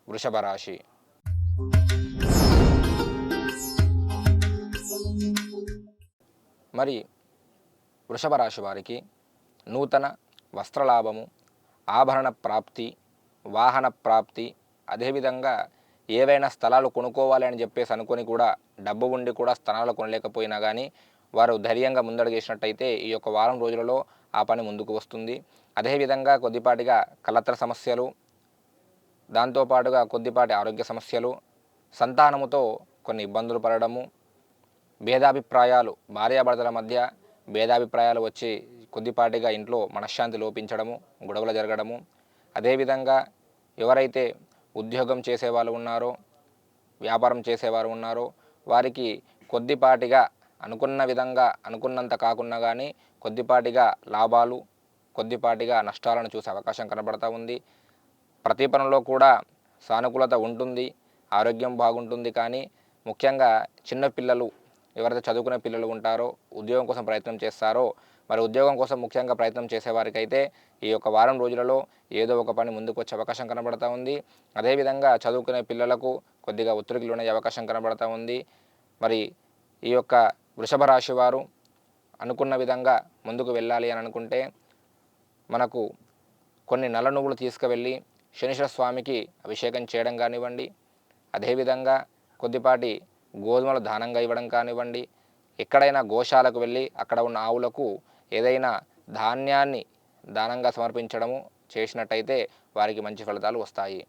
వృషభ రాశి. మరి వృషభ రాశి వారికి నూతన వస్త్రలాభము, ఆభరణ ప్రాప్తి, వాహన ప్రాప్తి, అదేవిధంగా ఏవైనా స్థలాలు కొనుక్కోవాలి అని చెప్పేసి అనుకొని కూడా డబ్బు ఉండి కూడా స్థలాలు కొనలేకపోయినా కానీ వారు ధైర్యంగా ముందడుగేసినట్టయితే ఈ యొక్క వారం రోజులలో ఆ పని ముందుకు వస్తుంది. అదేవిధంగా కొద్దిపాటిగా కలత్ర సమస్యలు, దాంతోపాటుగా కొద్దిపాటి ఆరోగ్య సమస్యలు, సంతానముతో కొన్ని ఇబ్బందులు పడడము, భేదాభిప్రాయాలు భార్యాభర్తల మధ్య భేదాభిప్రాయాలు వచ్చి కొద్దిపాటిగా ఇంట్లో మనశ్శాంతి లోపించడము, గొడవలు జరగడము, అదేవిధంగా ఎవరైతే ఉద్యోగం చేసేవాళ్ళు ఉన్నారో, వ్యాపారం చేసేవారు ఉన్నారో వారికి కొద్దిపాటిగా అనుకున్న విధంగా అనుకున్నంత కాకున్నా కానీ కొద్దిపాటిగా లాభాలు, కొద్దిపాటిగా నష్టాలను చూసే అవకాశం కనబడతా ఉంది. ప్రతి పనిలో కూడా సానుకూలత ఉంటుంది, ఆరోగ్యం బాగుంటుంది. కానీ ముఖ్యంగా చిన్నపిల్లలు ఎవరైతే చదువుకునే పిల్లలు ఉంటారో, ఉద్యోగం కోసం ప్రయత్నం చేస్తారో, మరి ఉద్యోగం కోసం ముఖ్యంగా ప్రయత్నం చేసేవారికైతే ఈ యొక్క వారం రోజులలో ఏదో ఒక పని ముందుకు వచ్చే అవకాశం కనబడతా ఉంది. అదేవిధంగా చదువుకునే పిల్లలకు కొద్దిగా ఒత్తిడికి లోనయ్యే అవకాశం కనబడతా ఉంది. మరి ఈ యొక్క వృషభ రాశి వారు అనుకున్న విధంగా ముందుకు వెళ్ళాలి అని అనుకుంటే మనకు కొన్ని నల్ల నువ్వులు తీసుకువెళ్ళి శనీశ్వర స్వామికి అభిషేకం చేయడం కానివ్వండి, అదేవిధంగా కొద్దిపాటి గోధుమలు దానంగా ఇవ్వడం కానివ్వండి, ఎక్కడైనా గోశాలకు వెళ్ళి అక్కడ ఉన్న ఆవులకు ఏదైనా ధాన్యాన్ని దానంగా సమర్పించడము చేసినట్టయితే వారికి మంచి ఫలితాలు వస్తాయి.